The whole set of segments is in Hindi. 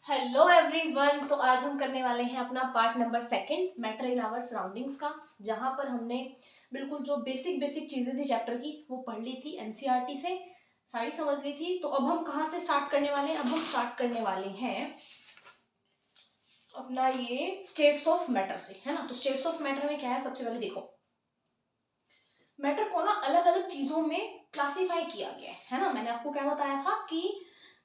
Hello everyone. तो आज हम करने वाले हैं अपना part number second, matter in our surroundings का, जहां पर हमने बिल्कुल जो बेसिक बेसिक चीजें थी चैप्टर की वो पढ़ ली थी, एनसीईआरटी से सारी समझ ली थी। तो अब हम कहाँ से स्टार्ट करने वाले हैं? अब हम स्टार्ट करने वाले हैं अपना ये स्टेट्स ऑफ मैटर से, है ना। तो स्टेट्स ऑफ मैटर में क्या है, सबसे पहले देखो, मैटर को ना अलग अलग चीजों में क्लासिफाई किया गया है ना। मैंने आपको क्या बताया था कि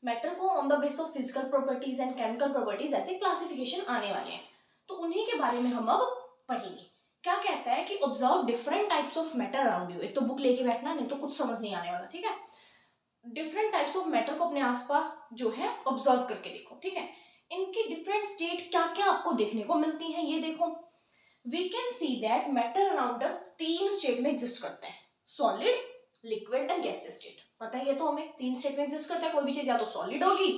मैटर को on the base of physical properties and chemical properties ऐसे क्लासिफिकेशन आने वाले हैं। तो उन्हीं के बारे में हम अब पढ़ेंगे। क्या कहता है कि observe different types of matter around you. एक तो बुक लेके बैठना, नहीं तो कुछ समझ नहीं आने वाला, ठीक है। डिफरेंट टाइप्स ऑफ मैटर को अपने आसपास जो है ऑब्जर्व करके देखो, ठीक है। इनकी डिफरेंट स्टेट क्या क्या आपको देखने को मिलती है, ये देखो। We can see that matter around us तीन स्टेट में एग्जिस्ट करता है, solid, liquid and gaseous state. पता है ये तो हमें, तीन स्टेट में एग्जिस्ट करता है। कोई भी चीज या तो सॉलिड होगी,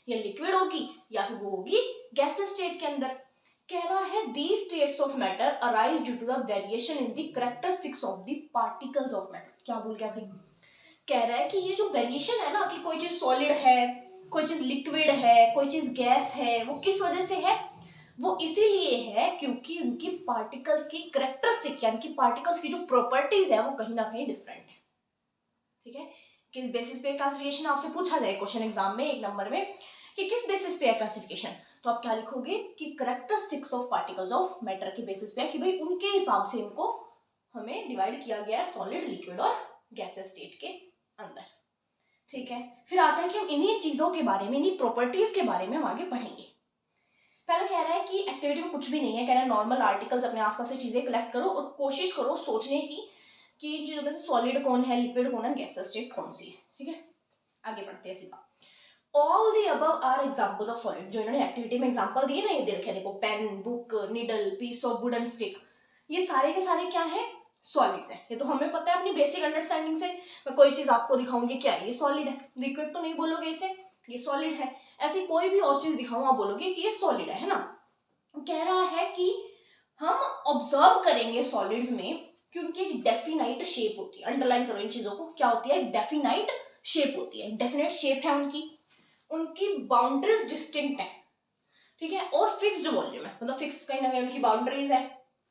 या लिक्विड होगी, या फिर वो होगी गैसियस स्टेट के अंदर। कह रहा है these states of matter arise due to the variation in the characteristics of the particles of matter। क्या बोल गया भाई? कह रहा है कि ये जो वेरिएशन है ना, कि कोई चीज सॉलिड है, कोई चीज लिक्विड है, कोई चीज गैस है, वो किस वजह से है? वो इसीलिए है क्योंकि उनकी पार्टिकल्स की करेक्टरिस्टिक, यानी कि पार्टिकल्स की जो प्रॉपर्टीज है वो कहीं ना कहीं डिफरेंट है, ठीक है। किस बेसिस पे क्लासिफिकेशन आपसे पूछा जाए क्वेश्चन एग्जाम में 1 नंबर में, कि किस बेसिस पे है क्लासिफिकेशन, तो आप क्या लिखोगे कि characteristics of particles of matter के बेसिस पे है, कि भाई उनके हिसाब से इनको हमें डिवाइड किया गया है सॉलिड, लिक्विड और गैसेस स्टेट के अंदर, ठीक है। फिर आता है कि हम इन्हीं चीजों के बारे में, इन्हीं प्रॉपर्टीज के बारे में हम आगे पढ़ेंगे। पहले कह रहा है कि एक्टिविटी में कुछ भी नहीं है, कह रहा है नॉर्मल आर्टिकल्स अपने आसपास से चीजें कलेक्ट करो और कोशिश करो सोचने की कि इन चीजों में से सॉलिड कौन है, लिक्विड कौन है, गैसेस स्टेट कौन सी है, ठीक है। आगे बढ़ते हैं सीधा। All the above are examples of solid. जो इन्होंने एक्टिविटी में एग्जांपल दिए ना, ये दे रखे हैं देखो, pen, book, needle, piece of wooden stick, ये सारे के सारे क्या है? सॉलिड्स है। ये तो हमें पता है अपनी बेसिक अंडरस्टैंडिंग से। मैं कोई चीज आपको दिखाऊंगी, क्या है ये? सॉलिड है। लिक्विड तो नहीं बोलोगे इसे, ये सॉलिड है। ऐसी कोई भी और चीज दिखाऊं, आप बोलोगे कि ये सॉलिड है ना। कह रहा है कि हम ऑब्जर्व करेंगे सॉलिड्स में कि उनकी एक डेफिनाइट शेप होती है। अंडरलाइन करो इन चीजों को, क्या होती है? डेफिनाइट शेप होती है, डेफिनेट शेप है उनकी, उनकी बाउंड्रीज डिस्टिंक्ट है, ठीक है, और फिक्स्ड वॉल्यूम है, मतलब फिक्स कहीं ना कहीं उनकी बाउंड्रीज है।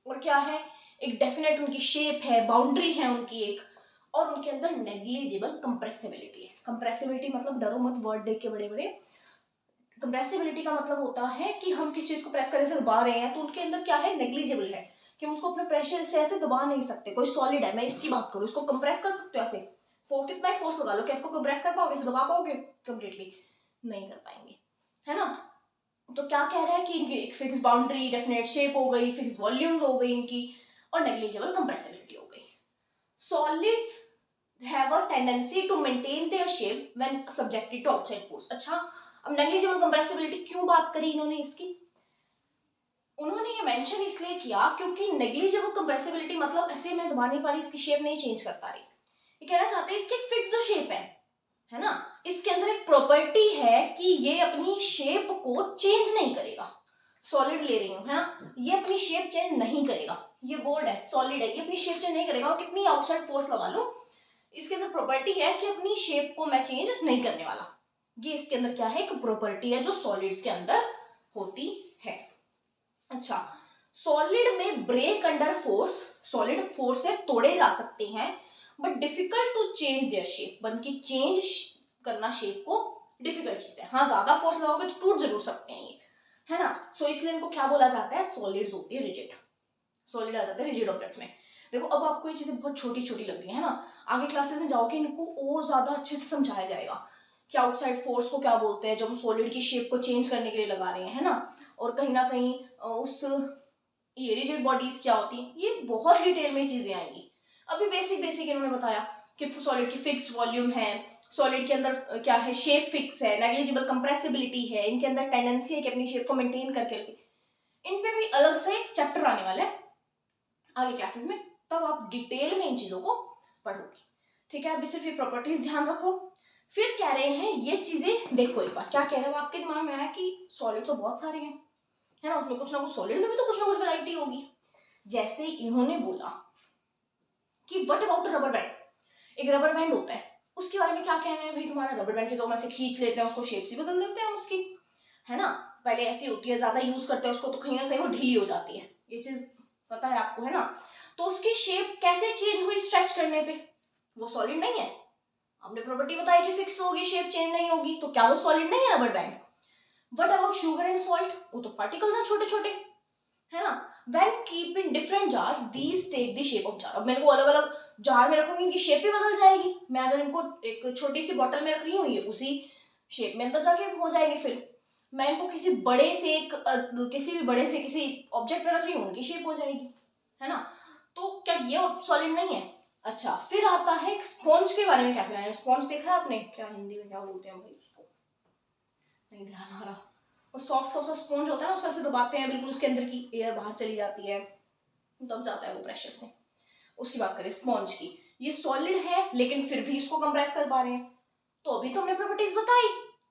और क्या है? एक डेफिनेट उनकी शेप है, बाउंड्री है उनकी एक, और उनके अंदर नेग्लिजिबल कंप्रेसिबिलिटी है। कंप्रेसिबिलिटी मतलब, डरो मत वर्ड देख के बड़े बड़े, कंप्रेसिबिलिटी का मतलब होता है कि हम किस चीज को प्रेस करने से दबा रहे हैं तो उनके अंदर क्या है? नेग्लिजिबल है, कि हम उसको अपने प्रेशर से ऐसे दबा नहीं सकते। कोई सॉलिड है, मैं इसकी बात करूँ, इसको कंप्रेस कर सकते हो ऐसे, फोर्स, कितना ही फोर्स लगा लो, क्या इसको कंप्रेस कर पाओगे, इसे दबा पाओगे? कंप्लीटली नहीं कर पाएंगे, है ना। तो क्या कह रहा है कि इनकी एक फिक्स बाउंड्री, डेफिनेट शेप हो गई, फिक्स वॉल्यूम्स हो गई इनकी, और नेग्लिजिबल कंप्रेसिबिलिटी हो गई। Solids have a tendency to maintain their shape when subjected to outside force। अच्छा, अब नेग्लिजिबल कंप्रेसिबिलिटी क्यों बात करी इन्होंने इसकी? उन्होंने ये मेंशन इसलिए किया क्योंकि नेग्लिजिबल कंप्रेसिबिलिटी मतलब ऐसे मैं दबा नहीं पा रही, इसकी शेप नहीं चेंज कर पा रही। ये कहना चाहते हैं इसकी एक फिक्स्ड शेप है ना। इसके अंदर एक प्रॉपर्टी है कि ये अपनी शेप को चेंज नहीं करेगा। सॉलिड ले रही हूँ, है ना, ये अपनी शेप चेंज नहीं करेगा। ये बोर्ड है, सॉलिड है, ये अपनी शेप चेंज नहीं करेगा, और कितनी आउटसाइड फोर्स लगा लो, इसके अंदर प्रॉपर्टी है कि अपनी शेप को मैं चेंज नहीं करने वाला। ये इसके अंदर क्या है? एक प्रॉपर्टी है जो सॉलिड्स के अंदर होती है। अच्छा, सॉलिड में break under force, solid force से तोड़े जा सकते हैं, but difficult to change their shape. बन की चेंज करना शेप को डिफिकल्ट चीज है। हाँ, ज्यादा फोर्स लगाओगे तो टूट जरूर सकते हैं ये, है ना। सो इसलिए इनको क्या बोला जाता है? सॉलिड्स होती है रिजिड। सॉलिड आ जाते हैं रिजिड ऑब्जेक्ट्स में। देखो, अब आपको ये चीजें बहुत छोटी छोटी लग रही है ना, आगे क्लासेस में जाओगे इनको और ज्यादा अच्छे से समझाया जाएगा कि आउटसाइड फोर्स को क्या बोलते हैं, जब हम सॉलिड की शेप को चेंज करने के लिए लगा रहे हैं, है ना। और कहीं ना कहीं उस ये रिजिड बॉडीज क्या होती हैं, ये बहुत डिटेल में चीजें आएंगी। अभी बेसिक बेसिक इन्होंने बताया कि सॉलिड की फिक्स्ड वॉल्यूम है, सॉलिड के अंदर क्या है? शेप फिक्स है, नेग्लिजिबल कंप्रेसिबिलिटी है, इनके अंदर टेंडेंसी है कि अपनी शेप को मेंटेन करके रखे। इन पे भी अलग से चैप्टर आने वाला है आगे क्लासेस में, तब आप डिटेल में इन चीजों को पढ़ोगे, ठीक है। अभी सिर्फ ये प्रॉपर्टीज ध्यान रखो। फिर कह रहे हैं ये चीजें देखो, एक बार क्या कह रहे हैं, आपके दिमाग में आया कि सॉलिड तो बहुत सारे हैं, है ना, उसमें कुछ ना कुछ, सॉलिड में भी तो कुछ ना कुछ वैरायटी होगी। जैसे इन्होंने बोला कि व्हाट अबाउट रबर बैंड, एक रबर बैंड होता है, उसके बारे में क्या कहना है भाई तुम्हारा? रबर बैंड के तो हम ऐसे खींच लेते हैं उसको, शेप सी बदल देते हैं उसकी, है ना, पहले ऐसी होती है, ज्यादा यूज करते हैं उसको तो कहीं ना कहीं वो ढीली हो जाती है, ये चीज पता है आपको, है ना। तो उसकी शेप कैसे चेंज हुई स्ट्रेच करने पे, वो सॉलिड नहीं है। आपने प्रॉपर्टी बताई कि फिक्स होगी, शेप चेंज नहीं होगी, तो क्या वो सॉलिड नहीं है rubber band. What about sugar and salt, वो तो पार्टिकल्स हैं छोटे छोटे, है ना। When keep in different jars these take the shape of jar. अब मेरे को अलग अलग जार में रखूंगी, इनकी शेप भी बदल जाएगी। मैं अगर इनको एक छोटी सी बॉटल में रख रही हूँ, ये उसी शेप में अंदर जाके हो जाएगी। फिर मैं इनको किसी बड़े से किसी ऑब्जेक्ट में रख रही हूँ, उनकी शेप हो जाएगी, है ना। तो क्या ये सॉलिड नहीं है। अच्छा, फिर आता है स्पॉन्ज के बारे में। क्या कहना है, स्पॉन्ज देखा है आपने, क्या हिंदी में क्या बोलते हैं भाई उसको, नहीं ध्यान आ रहा। वो सॉफ्ट सॉफ्ट स्पॉन्ज होता है ना, उस तरह से दबाते हैं, बिल्कुल उसके अंदर की एयर बाहर चली जाती है, दब जाता है वो प्रेशर से। उसकी बात करें स्पॉन्ज की, ये सॉलिड है लेकिन फिर भी इसको कंप्रेस कर पा रहे हैं। तो अभी तो हमने प्रॉपर्टीज बताई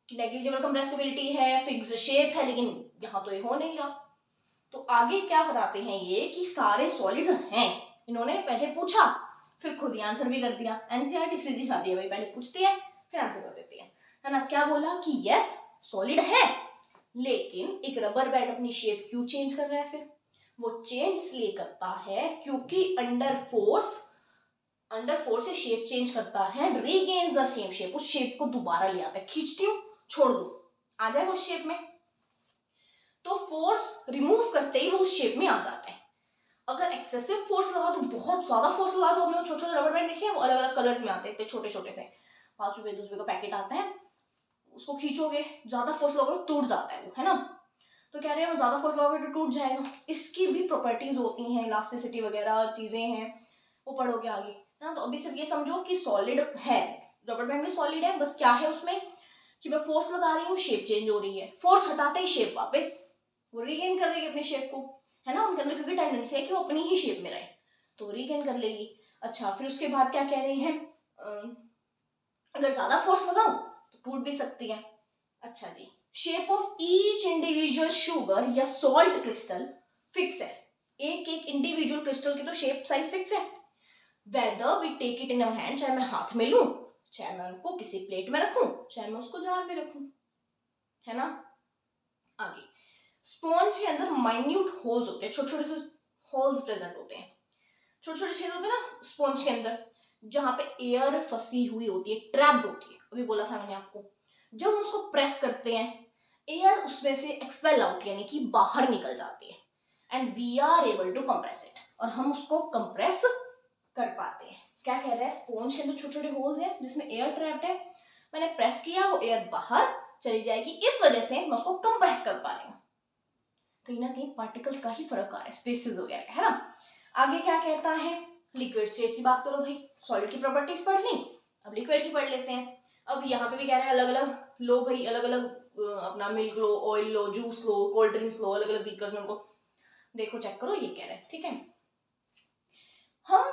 कि नेग्लिजिबल कंप्रेसिबिलिटी है, फिक्स्ड शेप है, लेकिन यहाँ तो ये हो नहीं रहा। तो आगे क्या बताते हैं ये कि सारे सॉलिड्स हैं। इन्होंने पहले पूछा, फिर खुद ही आंसर भी कर दिया। एनसीईआरटी सीधी खाती है भाई, पहले पूछती है फिर आंसर कर देती है ना। क्या बोला कि यस सॉलिड है, लेकिन एक रबर बैंड अपनी शेप क्यों चेंज कर रहा है। फिर वो चेंज इसलिए करता है क्योंकि अंडर फोर्स से शेप चेंज करता है, रीगेन्स द सेम शेप, उस शेप को दोबारा ले आता है। खींचती हूँ, छोड़ दो, आ जाएगा उस शेप में। तो फोर्स रिमूव करते ही वो उस शेप में आ जाता है। अगर एक्सेसिव फोर्स लगा, तो बहुत ज्यादा फोर्स लगा, तो हमने छोटे छोटे रबर बैंड देखे हैं, वो अलग अलग कलर्स में आते हैं, छोटे छोटे से 5 रुपए 10 रुपए का पैकेट आता है। उसको खींचोगे, ज्यादा फोर्स लगोगे टूट जाता है वो, है ना। तो कह रहे हैं वो ज्यादा फोर्स लगोगे तो टूट जाएगा। इसकी भी प्रॉपर्टीज होती हैं, इलास्टिसिटी वगैरह चीजें हैं, वो पढ़ोगे आगे, है ना। तो अभी सिर्फ ये समझो कि सॉलिड है, रबर बैंड में सॉलिड है, बस क्या है उसमें कि मैं फोर्स लगा रही हूँ, शेप चेंज हो रही है, फोर्स हटाते ही शेप वापस वो रीगेन कर लेगी अपनी शेप को, है ना। उनके अंदर क्योंकि टेंडेंसी है कि वो अपनी ही शेप में रहे, तो रीगेन कर लेगी। अच्छा, फिर उसके बाद क्या कह रही है, अगर ज्यादा फोर्स लगाओ तो टूट भी सकती है। अच्छा जी, shape of each individual sugar या सॉल्ट क्रिस्टल फिक्स है। एक एक इंडिविजुअल क्रिस्टल की तो शेप साइज फिक्स है। Whether we take it in our hand, चाहे मैं हाथ में लूं, चाहे मैं उनको किसी प्लेट में रखूं, चाहे मैं उसको जार में रखूं, है ना। आगे, स्पॉन्ज के अंदर माइन्यूट होल्स होते हैं, छोटे छोटे से होल्स प्रेजेंट होते हैं, छोटे छोटे छेद होते हैं ना स्पॉन्ज के अंदर, जहां पे एयर फंसी हुई होती है, ट्रैप्ड होती है। अभी बोला था मैंने आपको, जब हम उसको प्रेस करते हैं, एयर उसमें से एक्सपेल आउट यानी कि बाहर निकल जाती है, and we are able to compress it, और हम उसको कंप्रेस कर पाते हैं। क्या कह रहा है, स्पॉन्ज के अंदर छोटे छोटे होल्स हैं जिसमें एयर ट्रैप्ड है, मैंने प्रेस किया, वो एयर बाहर चली जाएगी, इस वजह से मैं उसको कंप्रेस कर पा रही हूँ। कहीं ना कहीं पार्टिकल्स का ही फर्क आ रहा है, स्पेसेस वगैरह, है ना। आगे क्या कहता है, लिक्विड स्टेट की बात करो भाई, सॉलिड की प्रॉपर्टीज पढ़ ली, अब लिक्विड की पढ़ लेते हैं। अब यहाँ पे भी कह रहे हैं अलग अलग लो भाई, अलग अलग अपना मिल्क लो, ऑयल लो, जूस लो, कोल्ड ड्रिंक्स लो, अलग अलग बीकर में उनको देखो, चेक करो, ये कह रहे हैं, ठीक है। हम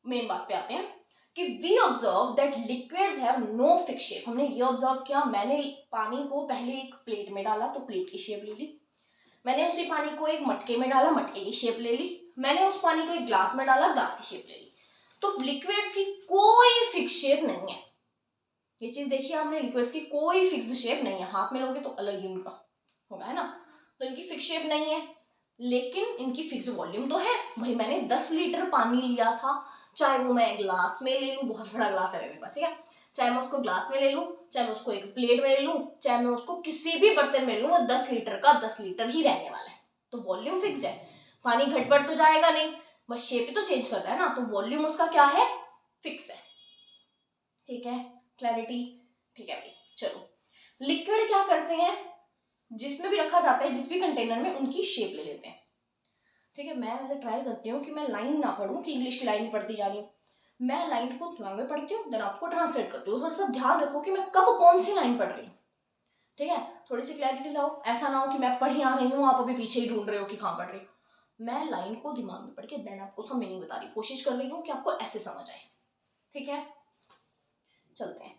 मेन बात पे आते हैं कि we observe that liquids have no fix shape. हमने ये ऑब्जर्व किया, मैंने पानी को पहले एक प्लेट में डाला तो प्लेट की शेप ले ली, मैंने उसी पानी को एक मटके में डाला, मटके की शेप ले ली, मैंने उस पानी को एक ग्लास में डाला, ग्लास की शेप ले ली। तो लिक्विड्स की कोई फिक्स शेप नहीं है, ये चीज देखिए आपने, लिक्विड्स की कोई फिक्स शेप नहीं है। हाथ में लोगे तो अलग ही उनका होगा, है ना। तो इनकी फिक्स शेप नहीं है, लेकिन इनकी फिक्स वॉल्यूम तो है। भाई मैंने 10 लीटर पानी लिया था, चाहे वो मैं ग्लास में ले लूं, बहुत बड़ा ग्लास है मेरे पास, ठीक है, चाहे मैं उसको ग्लास में ले लूं, चाहे मैं उसको एक प्लेट में ले लूं, चाहे मैं उसको किसी भी बर्तन में लूं, वो 10 लीटर का 10 लीटर ही रहने वाला है। तो वॉल्यूम फिक्स है, पानी घटपट तो जाएगा नहीं, बस शेप ही तो चेंज कर रहा है ना, तो वॉल्यूम उसका क्या है, फिक्स है। ठीक है, क्लैरिटी, ठीक है भाई। चलो, लिक्विड क्या करते हैं, जिसमें भी रखा जाता है, जिस भी कंटेनर में, उनकी शेप ले लेते हैं। ठीक है, मैं वैसे ट्राई करती हूँ कि मैं लाइन ना पढ़ूं, कि इंग्लिश की लाइन ही पढ़ती जा रही हूँ, मैं लाइन को दिमाग में पढ़ती हूँ, देन आपको ट्रांसलेट करती हूँ। थोड़ा सा ध्यान रखो कि मैं कब कौन सी लाइन पढ़ रही हूँ, ठीक है, थोड़ी सी क्लैरिटी लाओ। ऐसा ना हो कि मैं पढ़ी आ रही हूँ, आप अभी पीछे ही ढूंढ रहे हो कि कहाँ पढ़ रही हूँ। मैं लाइन को दिमाग में पढ़ के देन आपको उसका मीनिंग बता रही हूँ, कोशिश कर रही हूँ कि आपको ऐसे समझ आए, ठीक है। चलते हैं,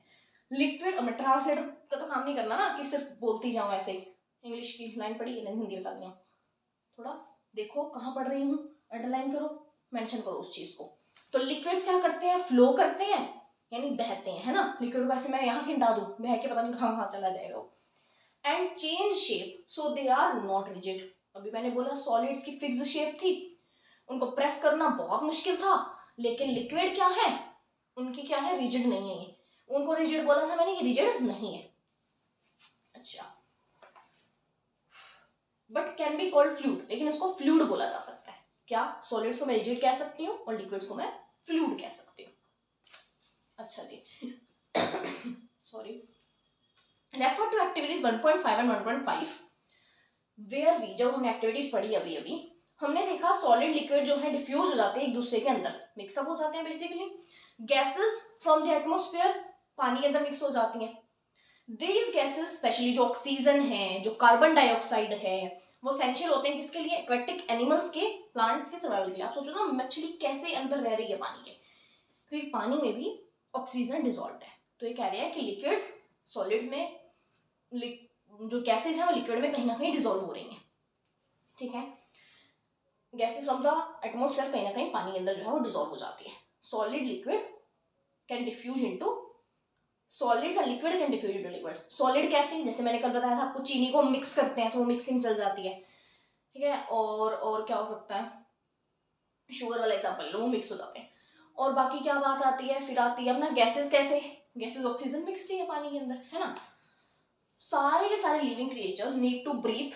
लिक्विड, मैं ट्रांसलेटर का तो काम नहीं करना ना कि सिर्फ बोलती जाऊँ ऐसे ही, इंग्लिश की लाइन पढ़ी देन हिंदी बता दी, थोड़ा देखो कहाँ पढ़ रही हूँ, अंडरलाइन करो, मेंशन करो उस चीज को। तो लिक्विड्स क्या करते हैं, फ्लो करते हैं, यानी बहते हैं, है ना। लिक्विड को ऐसे मैं यहाँ खिंडा दूं, बह के पता नहीं कहाँ कहाँ चला जाएगा वो। And change shape so they are not rigid. अभी मैंने बोला सॉलिड्स की फिक्स्ड शेप थी, उनको प्रेस करना बहुत मुश्किल था, लेकिन लिक्विड क्या है, उनकी क्या है, रिजिड नहीं है ये। उनको रिजिड बोला था मैंने, ये रिजिड नहीं है। अच्छा, but can be called fluid, लेकिन इसको फ्लूइड बोला जा सकता है। क्या सॉलिड्स को मैं रिजिड कह सकती हूँ और लिक्विड्स को मैं फ्लूइड कह सकती हूँ। अच्छा जी sorry. Refer to activities 1.5 and 1.5 where we, जब हमने एक्टिविटीज पढ़ी अभी अभी, हमने देखा सॉलिड लिक्विड जो है डिफ्यूज हो जाते हैं एक दूसरे के अंदर, मिक्सअप हो जाते हैं basically. Gases from the atmosphere पानी के अंदर मिक्स हो जाती हैं। दीज गैसेस स्पेशली जो ऑक्सीजन है, जो कार्बन डाइऑक्साइड है, वो एसेंशियल होते हैं किसके लिए, एक्वेटिक एनिमल्स के, प्लांट्स के सर्वाइवल के लिए। आप सोचो ना मछली कैसे अंदर रह रही है पानी के, क्योंकि पानी में भी ऑक्सीजन डिसॉल्व है। तो ये कह रहे हैं कि लिक्विड्स सॉलिड्स में जो गैसेस हैं वो लिक्विड में कहीं ना कहीं डिसॉल्व हो रही हैं। ठीक है, गैसेस फ्रॉम द एटमॉस्फेयर कहीं ना कहीं पानी के अंदर जो है वो डिसॉल्व हो जाती है। Solid liquid can diffuse into solids and liquid can diffuse into liquid. Solid कैसे, जैसे मैंने कल बताया था आपको, चीनी को मिक्स करते हैं तो वो मिक्सिंग चल जाती है। ठीक है, और क्या हो सकता है, शुगर वाला एग्जांपल लो, वो मिक्स हो जाते हैं। और बाकी क्या बात आती है, फिर आती है अपना गैसेस। कैसे, गैसेस ऑक्सीजन मिक्सड है पानी के अंदर, है ना। सारे के सारे living creatures need to breathe,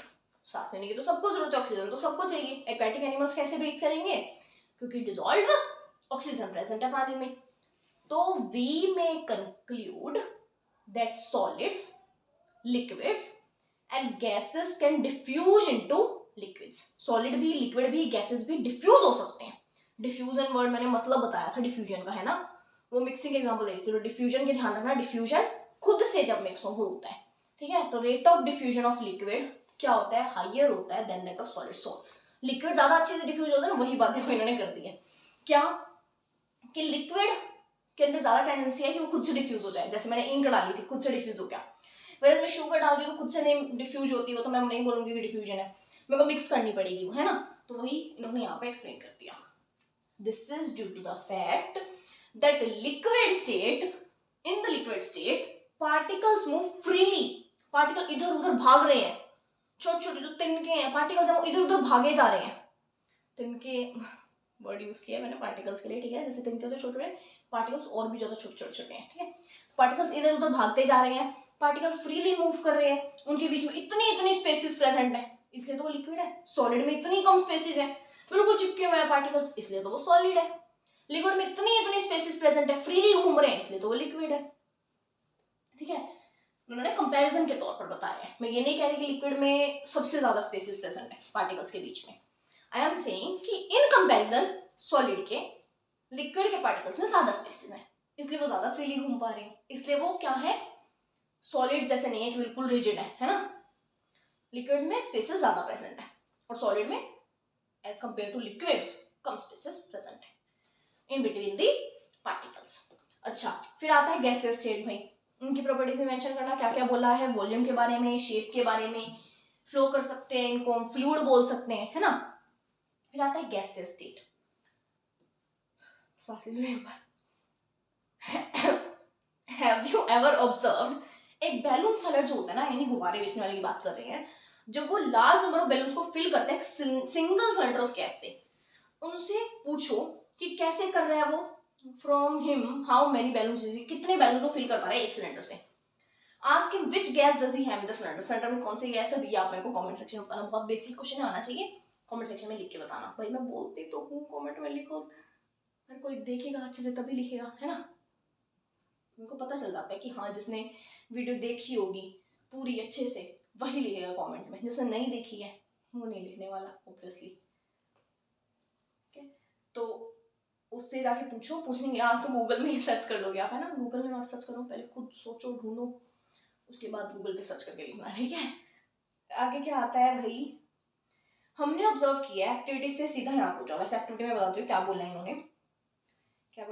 सांस लेने की तो सबको जरूरत है, ऑक्सीजन तो सबको चाहिए। एक्वेटिक एनिमल्स कैसे ब्रीथ करेंगे, क्योंकि डिसॉल्व ऑक्सीजन प्रेजेंट है पानी में। तो we may conclude that solids, liquids and gases can diffuse into liquids. Solid भी, लिक्विड भी, गैसेस भी डिफ्यूज हो सकते हैं। डिफ्यूजन वर्ड मैंने मतलब बताया था डिफ्यूजन का, है ना, वो मिक्सिंग एग्जांपल दे रही थी। तो डिफ्यूजन के ध्यान रखना, डिफ्यूजन खुद से जब मिक्स हो होता है। ठीक है, तो rate of diffusion of liquid क्या होता है, हाइयर होता है than that of solid. So liquid ज्यादा अच्छे से डिफ्यूज होता है ना, वही बातें इन्होंने कर दी है क्या, कि लिक्विड के अंदर ज्यादा टेंडेंसी है कि वो खुद से डिफ्यूज हो जाए। जैसे मैंने इंक डाली थी, खुद से डिफ्यूज हो गया। वैसे मैं शुगर डाल रही हूँ तो खुद से नहीं डिफ्यूज होती हो, तो मैं नहीं बोलूंगी कि डिफ्यूजन है, मेरे को मिक्स करनी पड़ेगी वो, है ना। तो वही इन्होंने यहाँ पे एक्सप्लेन कर दिया। This is due to the fact that liquid state, in the liquid state particles move freely. Particle इधर उधर भाग रहे हैं, छोटे छोटे जो तिनके हैं पार्टिकल्स हैं वो इधर उधर भागे जा रहे हैं। तिनके वर्ड यूज किया मैंने पार्टिकल्स के लिए, ठीक है, जैसे तिनके होते छोटे छोटे, पार्टिकल्स और भी ज्यादा छोटे छोटे हैं। ठीक है, पार्टिकल्स इधर उधर भागते जा रहे हैं, पार्टिकल फ्रीली मूव कर रहे हैं, उनके बीच में इतनी इतनी स्पेसेस प्रेजेंट है, इसलिए तो वो लिक्विड है। सॉलिड में इतनी कम स्पेसेस है, बिल्कुल चिपके हुए हैं पार्टिकल्स, इसलिए तो वो सॉलिड है। लिक्विड में इतनी इतनी स्पेसेस प्रेजेंट है, फ्रीली घूम रहे हैं, इसलिए तो वो लिक्विड है। ठीक है, उन्होंने कंपैरिजन के तौर पर बताया है। मैं ये नहीं कह रही कि लिक्विड में सबसे ज्यादा स्पेसेस प्रेजेंट है पार्टिकल्स के बीच में। आई एम सेइंग कि इन कंपैरिजन सॉलिड के, लिक्विड के पार्टिकल्स में ज्यादा स्पेसेस हैं, इसलिए वो ज्यादा फ्रीली घूम पा रहे हैं। इसलिए वो क्या है, सॉलिड जैसे नहीं है कि बिल्कुल रिजिड है ना। लिक्विड्स में स्पेसेस ज्यादा प्रेजेंट है और सॉलिड में एज कंपेयर टू लिक्विड्स कम स्पेसेस प्रेजेंट है इन बिटवीन दी पार्टिकल्स। अच्छा, फिर आता है गैसेस स्टेट। भाई उनकी प्रॉपर्टीज में मेंशन करना, क्या क्या बोला है, वॉल्यूम के बारे में, शेप के बारे में, फ्लो कर सकते हैं, इनको फ्लूइड बोल सकते हैं, है ना। फिर आता है गैसेस स्टेट। सांस लो एक बार। Have you ever observed, एक बैलून सेलर जो होता है ना, यानी गुब्बारे बेचने वाले की बात कर रहे हैं, जब वो लार्ज नंबर ऑफ बैलून्स को फिल करते हैं सिंगल सिलेंडर ऑफ गैस से, उनसे पूछो कि कैसे कर रहा है वो, from him how many balloons, कितने बैलून को फिल कर पा रहा है एक सिलेंडर से। Ask him which gas does he have in the cylinder, cylinder में कौन सी गैस है, भैया आप मेरे को कमेंट सेक्शन में बताना। बहुत बेसिक क्वेश्चन आना चाहिए, कमेंट सेक्शन में लिख के बताना। भाई मैं बोलती तो हूँ, कमेंट में लिखो, हर कोई देखेगा अच्छे से तभी लिखेगा, है ना। उनको पता चल जाता है कि हाँ जिसने वीडियो देखी होगी पूरी अच्छे से वही लिखेगा कमेंट में, जिसने नहीं देखी है वो नहीं लिखने वाला ऑब्वियसली। तो उससे जाके पूछो, पूछने आज तो गूगल में ही सर्च कर लोगे आप, है ना। गूगल में मत सर्च करो, पहले खुद सोचो, ढूंढो, उसके बाद गूगल पे सर्च करके लिखना, ठीक है। आगे क्या आता है भाई, हमने ऑब्जर्व किया एक्टिविटी से सीधा यहाँ पूछा। वैसे एक्टिविटी में बताती हूँ क्या बोला है इन्होंने, क्या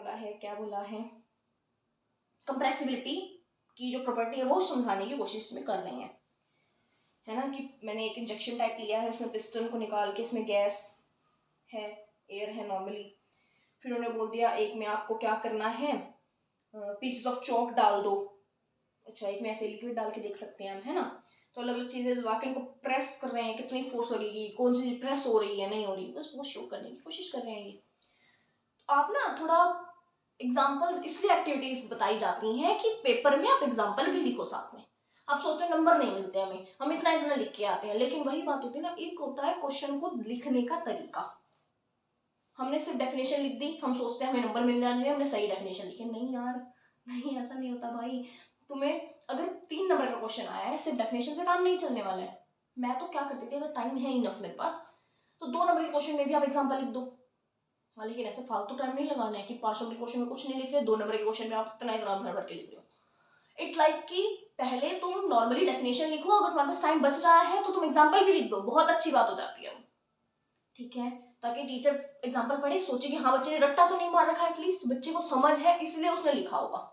बोला है कंप्रेसिबिलिटी की जो प्रॉपर्टी है वो समझाने की कोशिश में कर रही है ना, कि मैंने एक इंजेक्शन टाइप लिया है, उसमें पिस्टन को निकाल के इसमें गैस है, एयर है नॉर्मली, फिर उन्होंने बोल दिया एक में आपको क्या करना है, पीसेस ऑफ चॉक डाल दो। अच्छा, एक में ऐसे लिक्विड डाल के देख सकते हैं हम, है ना। तो अलग अलग चीजें दबा के उनको प्रेस कर रहे हैं, कितनी फोर्स लगेगी, कौन सी प्रेस हो रही है नहीं हो रही, बस वो शो करने की कोशिश कर रहे हैं ये। आप ना थोड़ा एग्जाम्पल्स इसलिए एक्टिविटीज बताई जाती हैं कि पेपर में आप एग्जाम्पल भी लिखो साथ में। आप सोचते हैं नंबर नहीं मिलते हमें, हम इतना इतना लिख के आते हैं, लेकिन वही बात होती है ना, एक होता है क्वेश्चन को लिखने का तरीका। हमने सिर्फ डेफिनेशन लिख दी, हम सोचते हैं हमें नंबर मिल जाने हमने सही डेफिनेशन लिखी, नहीं यार, नहीं ऐसा नहीं होता भाई। तुम्हें अगर 3 नंबर का क्वेश्चन आया है, सिर्फ डेफिनेशन से काम नहीं चलने वाला है। मैं तो क्या करती थी, अगर टाइम है इनफ मेरे पास तो 2 नंबर के क्वेश्चन में भी आप एग्जाम्पल लिख दो। हाँ, लेकिन ऐसे फालतू टाइम नहीं लगाना है कि 5 नंबर के क्वेश्चन में कुछ नहीं लिख रहे, 2 नंबर के क्वेश्चन में आप इतना इतना भर भर के लिख रहे हो। इट्स लाइक कि पहले तुम नॉर्मली डेफिनेशन लिखो, अगर तुम्हारे पास टाइम बच रहा है तो तुम एग्जाम्पल भी लिख दो, बहुत अच्छी बात हो जाती है। ठीक है, ताकि टीचर एग्जाम्पल पढ़े सोचे कि हाँ बच्चे ने रट्टा तो नहीं मार रखा, एटलीस्ट बच्चे को समझ है इसलिए उसने लिखा होगा।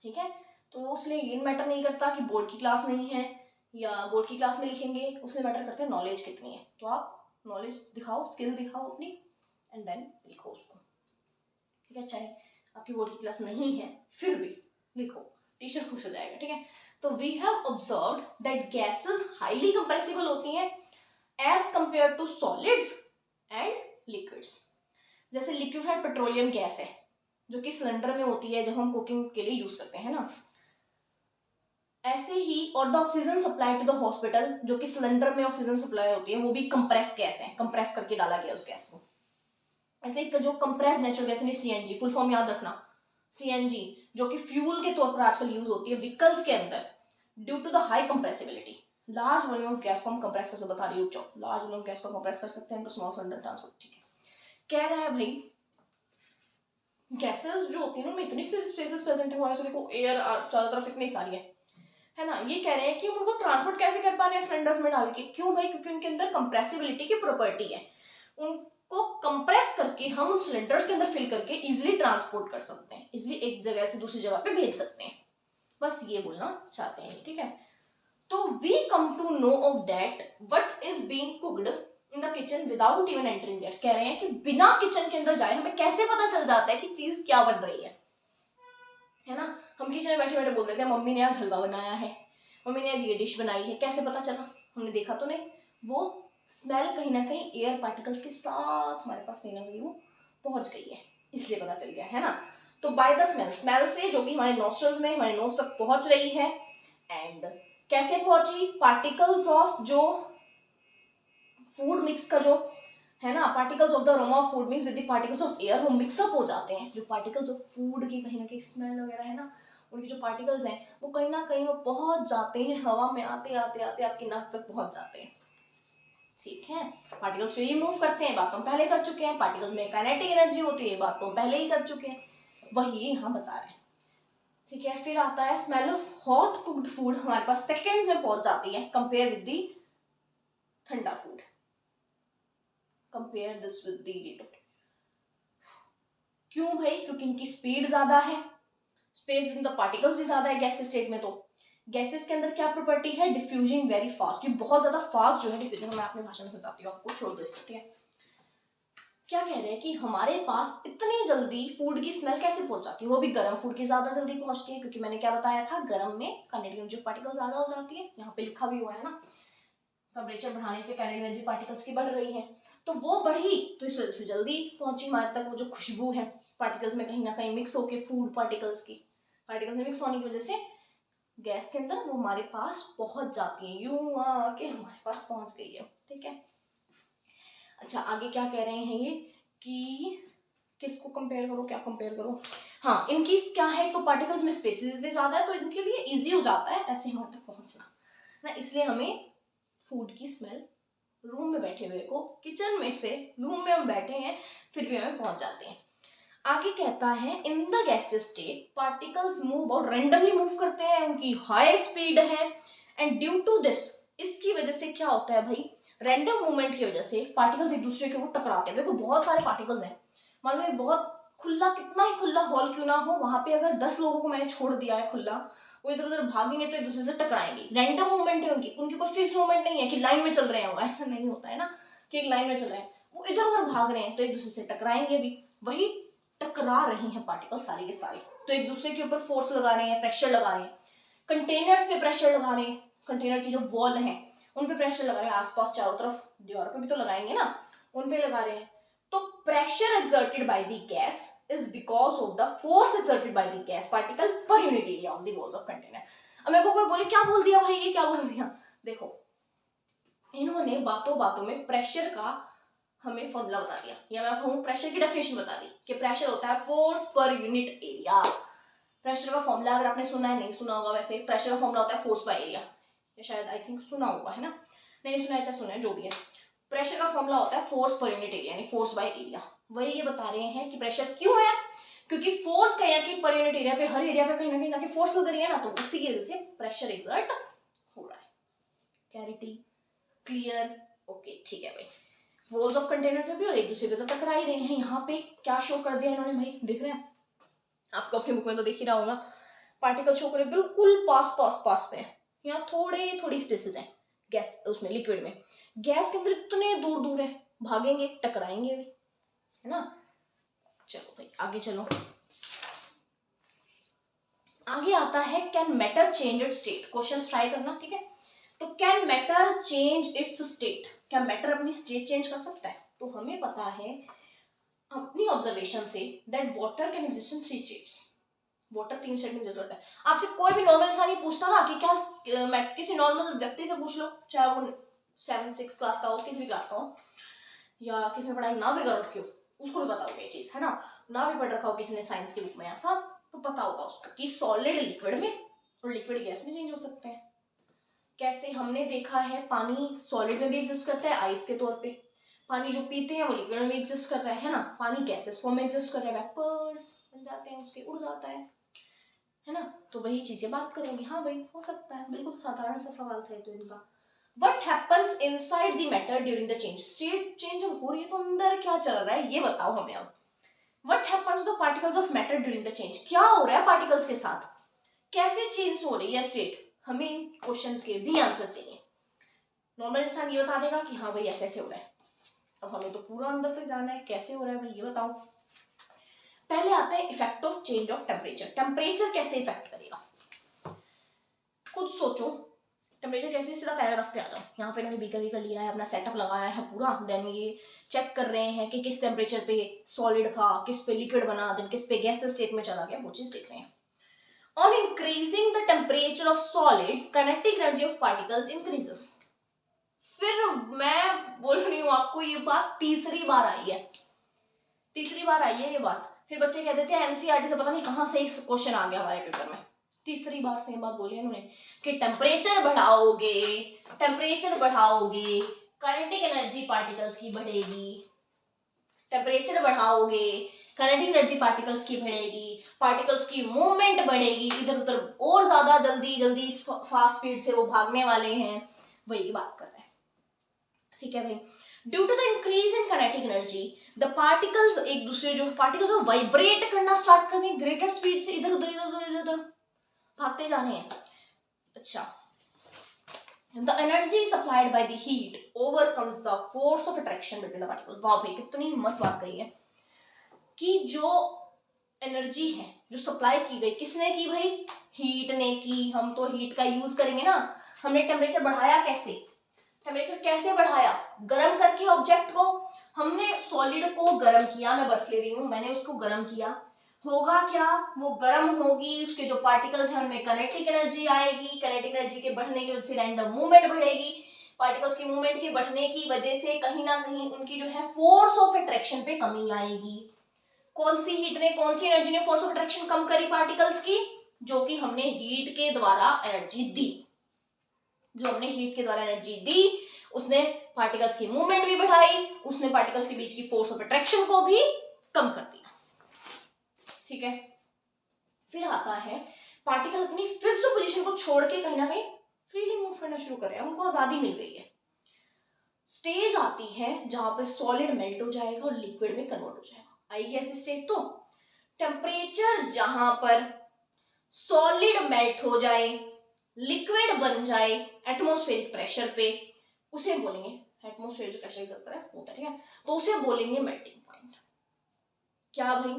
ठीक है, तो उसने ये मैटर नहीं करता कि बोर्ड की क्लास नहीं है या बोर्ड की क्लास में लिखेंगे, उसने मैटर करते हैं नॉलेज कितनी है। तो आप नॉलेज दिखाओ, स्किल दिखाओ अपनी, एंड देन लिखो उसको। ठीक है, चाहे आपकी बोर्ड की क्लास नहीं है फिर भी लिखो, टीचर खुश हो जाएगा। ठीक है, तो we have observed that gases highly compressible होती हैं as compare to solids and liquids. जैसे लिक्विफाइड पेट्रोलियम गैस है जो कि सिलेंडर में होती है जब हम कुकिंग के लिए यूज करते हैं ना, ऐसे ही और the oxygen supply to the hospital, जो कि सिलेंडर में ऑक्सीजन सप्लाई होती है, वो भी कंप्रेस गैस है, कंप्रेस करके डाला गया उस गैस को। ऐसे जो कंप्रेस नेचुरल गैस है सीएनजी, फुल फॉर्म याद रखना, सीएनजी, जो कि फ्यूल के तौर पर आजकल यूज होती है व्हीकल्स के अंदर due to the high compressibility. Large volume of gas को हम कंप्रेस कर सकते, बता रही हूँ, लार्ज वॉल्यूम ऑफ गैस को कंप्रेस कर सकते हैं टू स्मॉल सिलेंडर ट्रांसपोर्ट। ठीक है, कह रहा है भाई गैसेस जो होती है ना, इतनी सी स्पेसेस प्रेजेंट है, ऐसे देखो एयर चारों तरफ इतनी सारी है ना, ये कह रहे हैं कि हम उनको ट्रांसपोर्ट कैसे कर पा रहे हैं सिलेंडर्स में डाल के। क्यों भाई? क्योंकि उनके अंदर कंप्रेसिबिलिटी की प्रॉपर्टी है, उनको कंप्रेस करके हम उन सिलेंडर्स के अंदर फिल करके इजिली ट्रांसपोर्ट कर सकते हैं, इजिली एक जगह से दूसरी जगह पे भेज सकते हैं, बस ये बोलना चाहते हैं। ठीक है, तो we come to know of that what is being cooked in the kitchen without even entering there. कह रहे हैं कि बिना किचन के अंदर जाए हमें कैसे पता चल जाता है कि चीज क्या बन रही है ना। हम किचन में बैठे बैठे बोल देते हैं मम्मी ने आज हलवा बनाया है, मम्मी ने आज ये डिश बनाई है, कैसे पता चला? हमने देखा तो नहीं, वो स्मेल कहीं ना कहीं एयर पार्टिकल्स के साथ हमारे पास कहीं ना कहीं वो पहुंच गई है, इसलिए पता चल गया है ना। तो बाय द स्मेल, स्मेल से जो कि हमारे नोस्ट्रल्स में हमारे नोज तक पहुंच रही है। एंड कैसे पहुंची? पार्टिकल्स ऑफ जो फूड मिक्स का जो है ना, particles of the aroma of food mix with the particles of air, वो मिक्सअप हो जाते हैं। जो पार्टिकल्स ऑफ फूड की कहीं ना कहीं स्मेल वगैरह है ना, उनके जो पार्टिकल्स हैं वो कहीं ना कहीं वो पहुंच जाते हैं हवा में, आते आते आते आपकी नाक तक पहुंच जाते हैं। ठीक है, पार्टिकल्स फ्रीली मूव करते हैं, बात तो हम पहले कर चुके हैं। पार्टिकल्स में काइनेटिक एनर्जी होती है, बात तो हम पहले ही कर चुके हैं, वही यहाँ बता रहे हैं। ठीक है, फिर आता है smell of hot cooked food, हमारे पास सेकेंड्स में पहुंच जाती है कंपेयर विद दी ठंडा food. Compare this with the rate of, क्यों भाई? क्योंकि इनकी स्पीड ज्यादा है, स्पेस बिटवीन द पार्टिकल्स भी ज्यादा है गैसेस स्टेट में। तो गैसेस के अंदर क्या प्रॉपर्टी है? डिफ्यूजिंग वेरी फास्ट, ये बहुत ज्यादा फास्ट जो है डिफ्यूजन, मैं अपनी भाषा में समझाती हूँ आपको, छोड़ दो इसको। ठीक है, क्या कह रहे हैं कि हमारे पास इतनी जल्दी फूड की स्मेल कैसे पहुंच जाती है, वो भी गर्म फूड की ज्यादा जल्दी पहुंचती है, क्योंकि मैंने क्या बताया था, गर्म में काइनेटिक एनर्जी पार्टिकल ज्यादा हो जाती है, यहाँ पे लिखा भी हुआ है ना, टेम्परेचर बढ़ाने से काइनेटिक एनर्जी पार्टिकल्स की बढ़ रही है, तो वो बढ़ी तो इस वजह से जल्दी पहुंची हमारे तक। वो जो खुशबू है पार्टिकल्स में कहीं ना कहीं मिक्स होके, फूड पार्टिकल्स में मिक्स होने की वजह से गैस के अंदर वो हमारे पास पहुंच जाती है, यूं आके हमारे पास पहुंच गई है। ठीक है, अच्छा आगे क्या कह रहे हैं ये कि किसको कंपेयर करो, क्या कंपेयर करो? हाँ, इनकी क्या है, तो पार्टिकल्स में स्पेसेस इतने ज्यादा है तो इनके लिए इजी हो जाता है ऐसे हमारे तक पहुंचना ना, इसलिए हमें फूड की स्मेल रूम में बैठे हुए को, किचन में से रूम में हम बैठे हैं फिर भी हमें पहुंच जाते हैं। आगे कहता है in the gaseous state particles move और रैंडमली मूव करते हैं, उनकी हाई स्पीड है, एंड ड्यू टू दिस, इसकी वजह से क्या होता है भाई, रैंडम मूवमेंट की वजह से पार्टिकल्स एक दूसरे के ऊपर टकराते हैं। देखो बहुत सारे पार्टिकल्स हैं, मान लो बहुत खुला, कितना ही खुला हॉल क्यों ना हो, वहां पे अगर 10 लोगों को मैंने छोड़ दिया है खुला, वो इधर उधर भागेंगे तो एक दूसरे से टकराएंगे। रैंडम मूवमेंट है उनकी कोई फिक्स मूवमेंट नहीं है कि लाइन में चल रहे हैं, वो ऐसा नहीं होता है ना कि एक लाइन में चल रहे हैं, वो इधर उधर भाग रहे हैं तो एक दूसरे से टकराएंगे भी, वही टकरा रहे हैं पार्टिकल सारे के सारे, तो एक दूसरे के ऊपर फोर्स लगा रहे हैं, प्रेशर लगा रहे हैं, कंटेनर्स पे प्रेशर लगा रहे हैं, कंटेनर की जो वॉल है उन पे प्रेशर लगा रहे हैं, आसपास चारों तरफ दीवार पे भी तो लगाएंगे ना, उन पे लगा रहे हैं, तो pressure exerted by the gas is because of the force exerted by the gas particle per unit area on the walls of container. अब मेरे को कोई बोले क्या बोल दिया भाई, ये क्या बोल दिया, देखो इन्होंने बातों बातों में प्रेशर का हमें फॉर्मूला बता दिया, या मैं कहूँ प्रेशर की डेफिनेशन बता दी कि प्रेशर होता है force per unit area. Pressure का फॉर्मूला अगर आपने सुना है, नहीं सुना होगा, वैसे प्रेशर का फॉर्मूला होता है फोर्स बाय एरिया, ये शायद आई थिंक सुना होगा, है ना, नहीं सुना है चाहे सुना है, जो भी है, प्रेशर का फॉर्मूला होता है फोर्स पर यूनिट एरिया, यानी फोर्स बाय एरिया। वही ये बता रहे हैं कि प्रेशर क्यों है, क्योंकि फोर्स कहीं ना कहीं पर यूनिट एरिया पे, हर एरिया पे कहीं ना कहीं जाके फोर्स लग रही है ना, तो उसी की वजह से प्रेशर एक्सर्ट हो रहा है। क्लैरिटी, क्लियर, ओके ठीक है भाई। वॉल्स ऑफ कंटेनर पे भी और एक दूसरे पे तो टकरा ही रहे हैं। यहाँ पे क्या शो कर दिया इन्होंने भाई, दिख रहे हैं आपको, अपने बुक में तो दिख ही रहा होगा, पार्टिकल शो करे बिल्कुल पास पास पास पे, यहाँ थोड़े थोड़ी स्पेसेस हैं गैस उसमें, लिक्विड में, गैस के अंदर इतने दूर दूर है, भागेंगे टकराएंगे भी, है ना। चलो भाई आगे चलो, आगे आता है can matter change it's state, question try करना, ठीक है। तो can matter change it's state, क्या मैटर अपनी स्टेट चेंज कर सकता है, तो हमें पता है अपनी observation say that water can exist in 3 states, water 3 state में एग्जिस्ट होता है। आपसे कोई भी नॉर्मल इंसान ही पूछता ना कि क्या, किसी नॉर्मल व्यक्ति से पूछ लो, चाहे वो 7-6 क्लास का हो, किसी भी क्लास का हो, या किसी ने पढ़ाई ना भी कर रखी हो, उसको भी पता होगा ये चीज, है ना, ना भी पढ़ रखा हो किसी ने साइंस की बुक में ऐसा, तो पता होगा उसको कि सॉलिड लिक्विड में और लिक्विड गैस में चेंज हो सकते हैं। कैसे, हमने देखा है पानी सॉलिड में भी एग्जिस्ट करता है आइस के तौर पे, पानी जो पीते हैं वो लिक्विड में भी एग्जिस्ट कर रहा है ना, पानी गैसेस फॉर्म में एग्जिस्ट कर रहा है, वेपर्स बन जाते हैं उसके, उड़ जाता है ना, तो वही चीजें बात करेंगे। हाँ भाई हो सकता है, बिल्कुल साधारण सा सवाल था तो इनका। What happens inside the matter during the change, state change जब हो रही है तो अंदर क्या चल रहा है ये बताओ हमें अब। What happens to the particles of matter during the change, क्या हो रहा है पार्टिकल्स के साथ, कैसे चेंज हो रही है स्टेट, हमें इन क्वेश्चंस के भी आंसर चाहिए। नॉर्मल इंसान ये बता देगा कि हाँ भाई ऐसे ऐसे हो रहा है, अब हमें तो पूरा अंदर तक जाना है, कैसे हो रहा है भाई ये बताओ। पहले आता है effect of change of temperature, temperature कैसे इफेक्ट करेगा, खुद सोचो टेम्परेचर कैसे, सीधा पैराग्राफ पे आ जाओ। यहाँ पे इन्होंने बीकर लिया है, अपना सेटअप लगाया है पूरा, देन ये चेक कर रहे हैं कि किस टेम्परेचर पे सॉलिड था, किस पे लिक्विड बना, देन किस पे गैस स्टेट में चला गया, वो चीज देख रहे हैं। On increasing the temperature of solids, kinetic energy of particles increases. फिर मैं बोल रही हूँ आपको ये बात तीसरी बार आई है, तीसरी बार आई है ये बात। फिर बच्चे कह देते हैं एनसीईआरटी से पता नहीं कहाँ से इस क्वेश्चन आ गया हमारे पेपर में, तीसरी बार सेम बात बोली है इन्होंने कि टेम्परेचर बढ़ाओगे, टेम्परेचर बढ़ाओगे काइनेटिक एनर्जी पार्टिकल्स की बढ़ेगी, टेम्परेचर बढ़ाओगे काइनेटिक एनर्जी पार्टिकल्स की बढ़ेगी, पार्टिकल्स की मूवमेंट बढ़ेगी, इधर उधर और ज्यादा जल्दी जल्दी फास्ट स्पीड से वो भागने वाले हैं, वही बात कर रहे हैं, ठीक है भाई। Due to the increase in kinetic energy the particles, एक दूसरे जो पार्टिकल्स वाइब्रेट करना स्टार्ट कर देंगे ग्रेटर स्पीड से, इधर उधर इधर उधर इधर उधर भागते जा रहे हैं। अच्छा, the energy supplied by the heat overcomes the force of attraction between the particles। वाह भाई कितनी मस्त बात कही है कि जो एनर्जी है जो सप्लाई की गई, किसने की भाई, हीट ने की। हम तो हीट का यूज करेंगे ना, हमने टेम्परेचर बढ़ाया कैसे, टेम्परेचर कैसे बढ़ाया, गर्म करके ऑब्जेक्ट को, हमने सॉलिड को गर्म किया, मैं बर्फ ले रही हूँ, मैंने उसको गर्म किया, होगा क्या, वो गर्म होगी, उसके जो पार्टिकल्स हैं उनमें काइनेटिक एनर्जी आएगी, काइनेटिक एनर्जी के बढ़ने की वजह से रैंडम मूवमेंट बढ़ेगी, पार्टिकल्स की मूवमेंट के बढ़ने की वजह से कहीं ना कहीं उनकी जो है फोर्स ऑफ अट्रैक्शन पे कमी आएगी। कौन सी हीट ने, कौन सी एनर्जी ने फोर्स ऑफ अट्रैक्शन कम करी पार्टिकल्स की, जो कि हमने हीट के द्वारा एनर्जी दी, जो हमने हीट के द्वारा एनर्जी दी उसने पार्टिकल्स की मूवमेंट भी बढ़ाई, उसने पार्टिकल्स के बीच की फोर्स ऑफ अट्रैक्शन को भी कम कर दिया, ठीक है। फिर आता है पार्टिकल अपनी फिक्स्ड पोजीशन को छोड़ के कहीं ना कहीं फ्रीली मूव करना शुरू कर रहे हैं, उनको आजादी मिल गई है। स्टेज आती है जहां पे सॉलिड मेल्ट हो जाएगा और लिक्विड में कन्वर्ट हो जाएगा, आएगी ऐसी स्टेट। तो टेम्परेचर जहां पर सॉलिड मेल्ट हो जाए, लिक्विड बन जाए एटमॉस्फेरिक प्रेशर पे, उसे बोलेंगे, एटमॉस्फेयर जो प्रेशर एक्सर्ट कर रहा है होता है, ठीक है, तो उसे बोलेंगे मेल्टिंग पॉइंट। क्या भाई,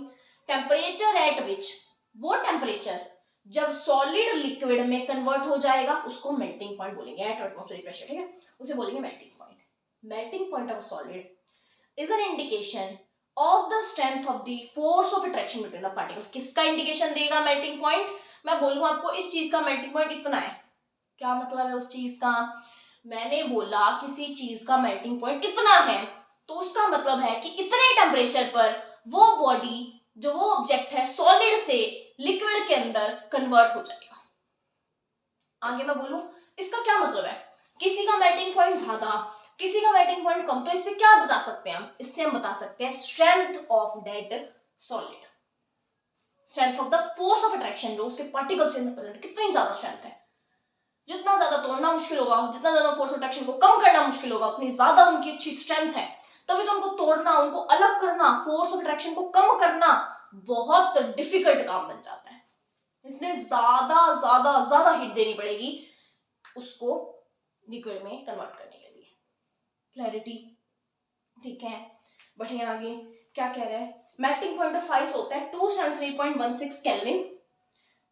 टेम्परेचर एट विच, वो टेम्परेचर जब सॉलिड लिक्विड में कन्वर्ट हो जाएगा उसको मेल्टिंग पॉइंट बोलेंगे एट एटमॉस्फेरिक प्रेशर, ठीक है, उसे बोलेंगे melting point. Melting point of solid is an indication of the strength of the force of attraction between the particles. किसका इंडिकेशन देगा मेल्टिंग पॉइंट? मैं बोलूंगा आपको इस चीज का मेल्टिंग पॉइंट इतना है। क्या मतलब है उस चीज का? मैंने बोला किसी चीज का मेल्टिंग पॉइंट इतना है, तो उसका मतलब है कि इतने टेम्परेचर पर वो बॉडी, जो वो ऑब्जेक्ट है, सॉलिड से लिक्विड के अंदर कन्वर्ट हो जाएगा। आगे मैं बोलूं इसका क्या मतलब है? किसी का मेल्टिंग पॉइंट ज्यादा, किसी का मेल्टिंग पॉइंट कम, तो इससे क्या बता सकते हैं हम? इससे हम बता सकते हैं strength of that solid, strength of the force of attraction, जो उसके पार्टिकल्स के अंदर कितनी ज्यादा स्ट्रेंथ है। जितना ज्यादा तोड़ना मुश्किल होगा, जितना ज्यादा फोर्स ऑफ अट्रैक्शन को कम करना मुश्किल होगा, उतनी ज्यादा उनकी अच्छी स्ट्रेंथ है। तभी तो उनको तोड़ना, उनको अलग करना, फोर्स ऑफ अट्रैक्शन को कम करना बहुत डिफिकल्ट काम बन जाता है। इसलिए ज्यादा ज्यादा ज्यादा हीट देनी पड़ेगी उसको लिक्विड में कन्वर्ट करने के लिए। क्लैरिटी? ठीक है, बढ़िया। आगे क्या कह रहे हैं? मेल्टिंग पॉइंट ऑफ आइस होता है 273.16 केल्विन।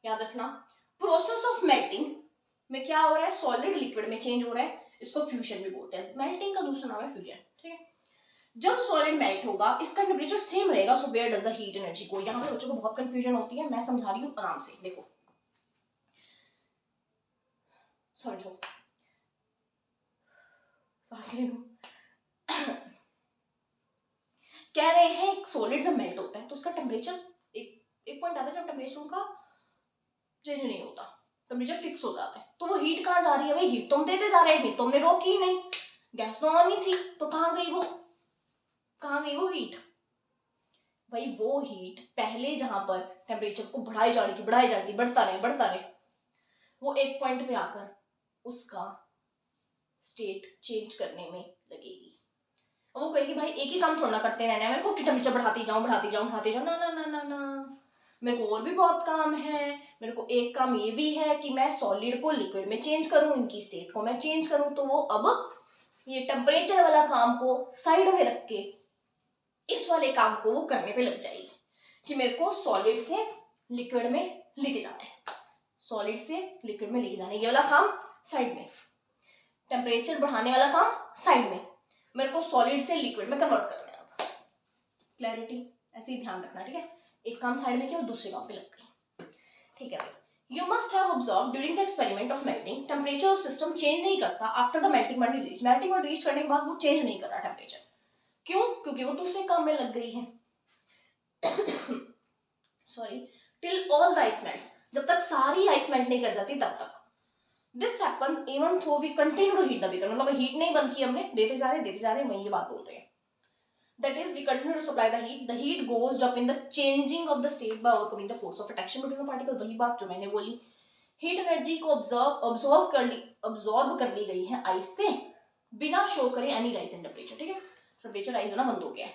याद रखना, प्रोसेस ऑफ मेल्टिंग में क्या हो रहा है? सॉलिड लिक्विड में चेंज हो रहा है, इसको फ्यूजन भी बोलते हैं। मेल्टिंग का दूसरा नाम है फ्यूजन, ठीक है। जब सॉलिड मेल्ट होगा इसका टेम्परेचर सेम रहेगा, so where does the heat energy go? यहाँ पे बच्चों को बहुत कंफ्यूजन होती है, मैं समझा रही हूँ आराम से, देखो समझो, सांस ले लो। कह रहे हैं एक सॉलिड जब मेल्ट होता है तो उसका टेम्परेचर एक पॉइंट आता है जब टेम्परेचर का चेंज नहीं होता, टेम्परेचर फिक्स हो जाता है। तो वो हीट कहाँ जा रही है? भाई हीट तो हम देते जा रहे हैं, हीट तो हमने रोकी ही नहीं, गैस तो ऑन ही थी, तो कहाँ गई वो? कहाँ गई वो हीट? भाई वो हीट पहले जहां पर टेम्परेचर को बढ़ाई जा रही थी, बढ़ाई जा रही थी, बढ़ता रहे, वो एक पॉइंट पे आकर उसका स्टेट चेंज करने में लगेगी। और वो कहेगी भाई एक ही काम थोड़ा करते रहना है मेरे को कि टेम्परेचर बढ़ाती जाऊं, ना ना ना ना ना, मेरे को और भी बहुत काम है। मेरे को एक काम ये भी है कि मैं सॉलिड को लिक्विड में चेंज करूं, इनकी स्टेट को मैं चेंज करूं। तो वो अब ये टेम्परेचर वाला काम को साइड में रख के इस वाले काम को वो करने पे लग जाएगी कि मेरे को सॉलिड से लिक्विड में लेके जाना है, सॉलिड से लिक्विड में लेके जाना है, ये वाला काम साइड में, टेम्परेचर बढ़ाने वाला काम साइड में, मेरे को सॉलिड से लिक्विड में कन्वर्ट करना है। अब क्लैरिटी? ऐसे ही ध्यान रखना, ठीक है। एक काम साइड में किया और दूसरे काम पे लग गई, ठीक है भाई। You must have observed during the experiment of melting, temperature of system change नहीं करता after the melting point is reached. melting point reach करने के बाद वो change नहीं कर रहा टेम्परेचर। क्यों? क्योंकि वो दूसरे काम में लग गई है। Sorry, till all the ice melts, जब तक सारी आइस मेल्ट नहीं कर जाती तब तक। This happens even though we continue to heat the beaker, मतलब हीट नहीं बंद की हमने, देते जा रहे, मैं ये बात बोल रही हूँ। That is, we continue to supply the heat. The heat goes up in the changing of the state by overcoming the force of attraction between the particles. वही बात जो मैंने बोली, हीट एनर्जी को अब्सॉर्ब कर ली गई है आइस से बिना शो करे एनी राइज इन टेम्परेचर, ठीक है। टेम्परेचर राइज होना बंद हो गया है।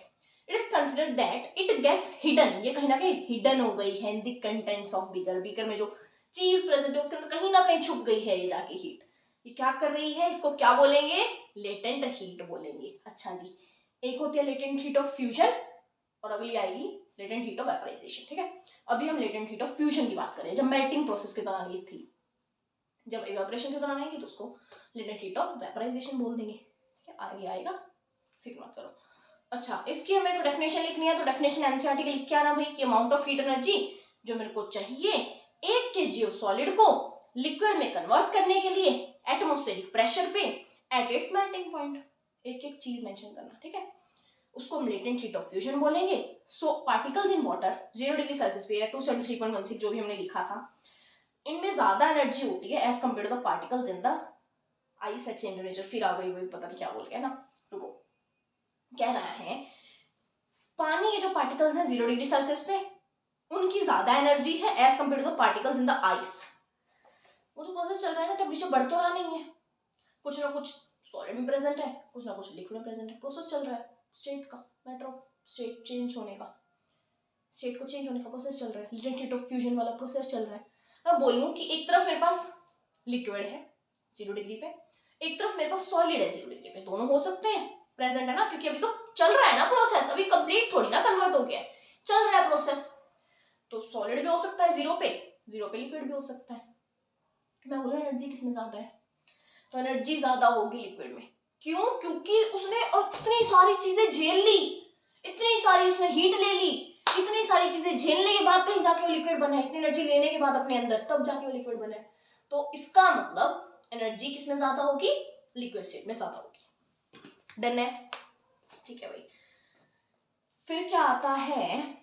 It is considered that it gets hidden, ये कहीं ना कहीं हिडन हो गई है in the contents of beaker. Beaker में जो चीज प्रेजेंट है उसके अंदर कहीं ना कहीं छुप गई है ये जाके हीट। ये क्या कर रही है? इसको क्या बोलेंगे? लेटेंट हीट बोलेंगे। अच्छा जी, एक होती है लेटेंट हीट ऑफ फ्यूजन और अगली आएगी लेटेंट हीट ऑफ वेपराइजेशन, ठीक है। अभी हम लेटेंट हीट ऑफ फ्यूजन की बात करें, जब मेल्टिंग प्रोसेस के दौरान ये थी। जब इवेपोरेशन के दौरान आएगी तो उसको लेटेंट हीट ऑफ वेपराइजेशन बोल देंगे, ठीक है। आगे आएगा, फिक्र मत करो। अच्छा, इसकी हमें डेफिनेशन लिखनी है तो डेफिनेशन एनसीईआरटी के लिख के आना भाई कि अमाउंट ऑफ हीट एनर्जी जो मेरे को चाहिए 1 kg ऑफ सॉलिड को लिक्विड में कन्वर्ट करने के लिए एटमॉस्फेरिक प्रेशर पे एट इट्स मेल्टिंग पॉइंट। एक एक चीज मेंशन करना, ठीक है। उसको हम लेटेंट हीट ऑफ फ्यूजन बोलेंगे। So particles in water 0 degree Celsius पे या 273.16 जो भी हमने लिखा था, इनमें ज्यादा एनर्जी होती है as compare to the particles in the ice at same temperature. फिर आ गई वही पता नहीं क्या बोल गया ना, रुको। कह रहा है पानी के जो पार्टिकल्स हैं 0 डिग्री सेल्सियस पे उनकी ज्यादा एनर्जी है as compare to the particles in the ice. वो जो प्रोसेस चल रहा है ना, टेम्परेचर बढ़ तो रहा नहीं है, कुछ ना कुछ सॉलिड में प्रेजेंट है, कुछ ना कुछ लिक्विड में प्रेजेंट है, प्रोसेस चल रहा है स्टेट का, मैटर ऑफ स्टेट चेंज होने का, स्टेट को चेंज होने का प्रोसेस चल रहा है, लेटेंट हीट ऑफ फ्यूजन वाला प्रोसेस चल रहा है। मैं बोलूँ कि एक तरफ मेरे पास लिक्विड है 0 डिग्री पे, एक तरफ मेरे पास सॉलिड है 0 डिग्री पे, दोनों हो सकते हैं, प्रेजेंट है ना, क्योंकि अभी तो चल रहा है ना प्रोसेस, अभी कंप्लीट थोड़ी ना कन्वर्ट हो गया है, चल रहा है प्रोसेस। तो सॉलिड भी हो सकता है 0 पे 0 पे लिक्विड भी हो सकता है। मैं बोलूँ एनर्जी किसमें ज्यादा है, तो एनर्जी ज्यादा होगी लिक्विड में। क्यों? क्योंकि उसने इतनी सारी चीजें झेल ली, इतनी सारी उसने हीट ले ली, इतनी सारी चीजें झेलने के बाद कहीं जाके वो लिक्विड बना है, इतनी एनर्जी लेने के बाद अपने अंदर, तब जाके वो लिक्विड बना है। तो इसका मतलब एनर्जी किसमें ज्यादा होगी, लिक्विड स्टेट में ज्यादा होगी। डन है, ठीक है भाई। फिर क्या आता है,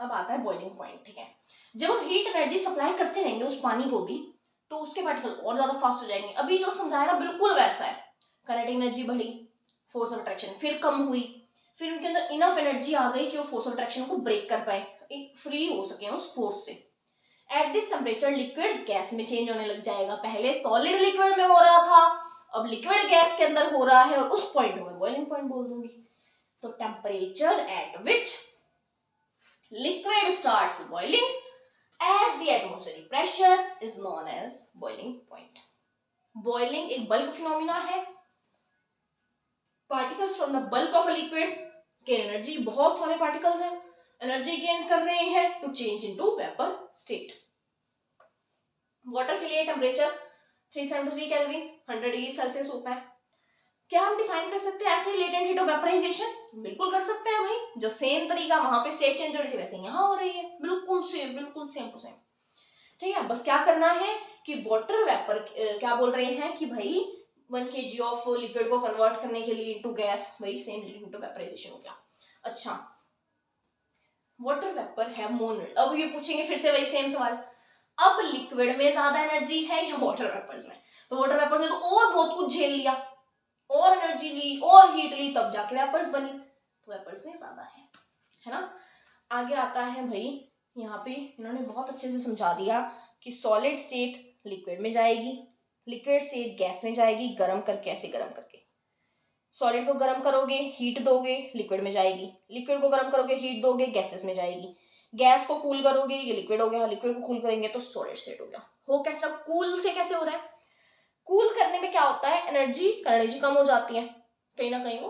अब आता है बॉइलिंग पॉइंट। ठीक है, जब हम हीट एनर्जी सप्लाई करते रहेंगे उस पानी को भी, तो उसके पार्टिकल और ज्यादा फास्ट हो जाएंगे। अभी जो समझाया ना बिल्कुल वैसा है। काइनेटिक एनर्जी बढ़ी, फोर्स ऑफ अट्रैक्शन फिर कम हुई, फिर उनके अंदर इनफ एनर्जी आ गई कि वो फोर्स ऑफ अट्रैक्शन को ब्रेक कर पाए, फ्री हो सके उस फोर्स से। At this temperature liquid gas में चेंज होने लग जाएगा। पहले सॉलिड लिक्विड में हो रहा था, अब लिक्विड गैस के अंदर हो रहा है, और उस पॉइंट को मैं बॉइलिंग पॉइंट बोल दूंगी। तो temperature at which liquid starts boiling at the atmospheric pressure is known as boiling point. Boiling एक बल्क फिनोमिना है। Particles from the bulk of a liquid gain energy, बहुत सारे पार्टिकल्स हैं, एनर्जी गेन कर रहे हैं to change into vapour state. Water के लिए टेम्परेचर 373 केल्विन 100 डिग्री सेल्सियस होता है। क्या हम डिफाइन कर सकते हैं ऐसे ही लेटेंट हीट ऑफ वेपराइजेशन? बिल्कुल कर सकते हैं भाई। जो सेम तरीका वहां पे स्टेट चेंज हो रही थी वैसे यहाँ हो रही है, बिल्कुल सेम टू सेम। ठीक है, बस क्या करना है कि वाटर वेपर क्या बोल रहे हैं कि भाई 1 kg ऑफ लिक्विड को कन्वर्ट करने के लिए इनटू गैस, वही सेम हीट ऑफ वेपराइजेशन हो गया। अच्छा, वाटर वेपर है मोनल। अब ये पूछेंगे फिर से वही सेम सवाल, अब लिक्विड में ज्यादा एनर्जी है या वाटर वेपर्स में? तो वाटर वेपर्स ने तो और बहुत कुछ झेल लिया, और एनर्जी ली और हीट ली, तब जाके वेपर्स बनी, तो वेपर्स में ज्यादा है ना। आगे आता है भाई, यहाँ पे इन्होंने बहुत अच्छे से समझा दिया कि सॉलिड स्टेट लिक्विड में जाएगी, लिक्विड स्टेट गैस में जाएगी, गर्म करके, ऐसे गर्म करके। सॉलिड को गर्म करोगे हीट दोगे, लिक्विड में जाएगी, लिक्विड को गर्म करोगे हीट दोगे, गैसेस में जाएगी। गैस को कूल करोगे, ये लिक्विड हो गया, लिक्विड को कूल करेंगे तो सॉलिड स्टेट हो गया। हो कैसा, कूल से कैसे हो रहा है? कूल करने में क्या होता है, एनर्जी कम हो जाती है, कहीं ना कहीं वो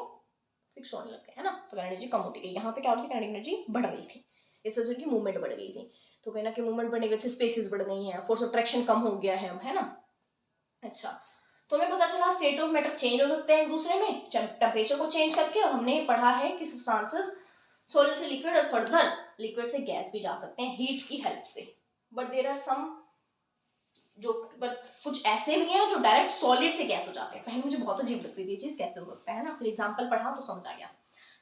फिक्स होने लग गए, है ना। तो एनर्जी कम होती गई, यहाँ पे क्या होती है, एनर्जी बढ़ रही थी, इस वजह की मूवमेंट बढ़ गई थी। तो कहीं ना कहीं मूवमेंट बढ़ने की वजह से स्पेसेस बढ़ गई हैं, फोर्स ऑफ अट्रैक्शन कम हो गया है अब, है ना। अच्छा, तो हमें पता चला स्टेट ऑफ मैटर चेंज हो सकते हैं एक दूसरे में टेम्परेचर को चेंज करके, और हमने पढ़ा है कि सब्सटेंसेस सॉलिड से लिक्विड और फर्दर लिक्विड से गैस भी जा सकते हैं हीट की हेल्प से। बट देयर आर सम कुछ ऐसे भी हैं जो डायरेक्ट सॉलिड से गैस हो जाते हैं। पहले मुझे बहुत अजीब लगती थी ये चीज, कैसे हो सकता है ना। फिर एग्जांपल पढ़ा तो समझ आ गया।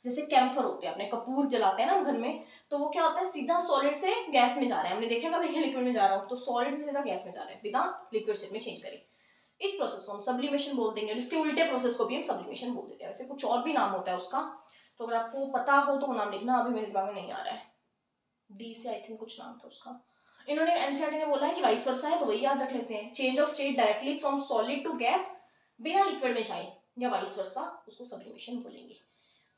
जैसे कैम्फर होते हैं, अपने कपूर जलाते हैं ना घर में, तो वो क्या होता है, सीधा सॉलिड से गैस में जा रहे हैं। हमने देखा भैया लिक्विड में जा रहा हूँ, तो सॉलिड से सीधा गैस में जा रहे हैं बिना लिक्विड स्टेट में चेंज करे। इस प्रोसेस को हम सब्लिमेशन बोल देंगे, और इसके उल्टे प्रोसेस को भी हम सब्लिमेशन बोल देते हैं। वैसे कुछ और भी नाम होता है उसका, तो अगर आपको पता हो तो वो नाम लिखना, अभी मेरे दिमाग में नहीं आ रहा है। डी से आई थिंक कुछ नाम था उसका। इन्होंने एनसीईआरटी ने बोला है कि वाइस वर्सा है, तो वही याद रख लेते हैं। Change of state directly from solid to gas बिना लिक्विड में जाए, या वाइस वर्सा, उसको सब्लिमेशन बोलेंगे।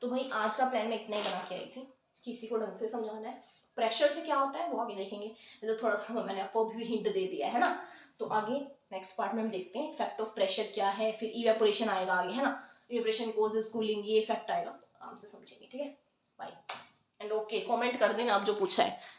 तो भाई आज का प्लान मैं इतना ही बना के आई थी, किसी को ढंग से समझाना है। प्रेशर से क्या होता है वो आगे देखेंगे, तो थोड़ा थोड़ा मैंने आपको अभी हिंट दे दिया है ना। तो आगे नेक्स्ट पार्ट में हम देखते हैं इफेक्ट ऑफ प्रेशर क्या है, फिर इवेपोरेशन आएगा आगे, है ना। इवेपोरेशन कोजेस कूलिंग, ये इफेक्ट आएगा, आराम से समझेंगे। ठीक है, बाय एंड ओके। कमेंट कर देना आप जो पूछा है।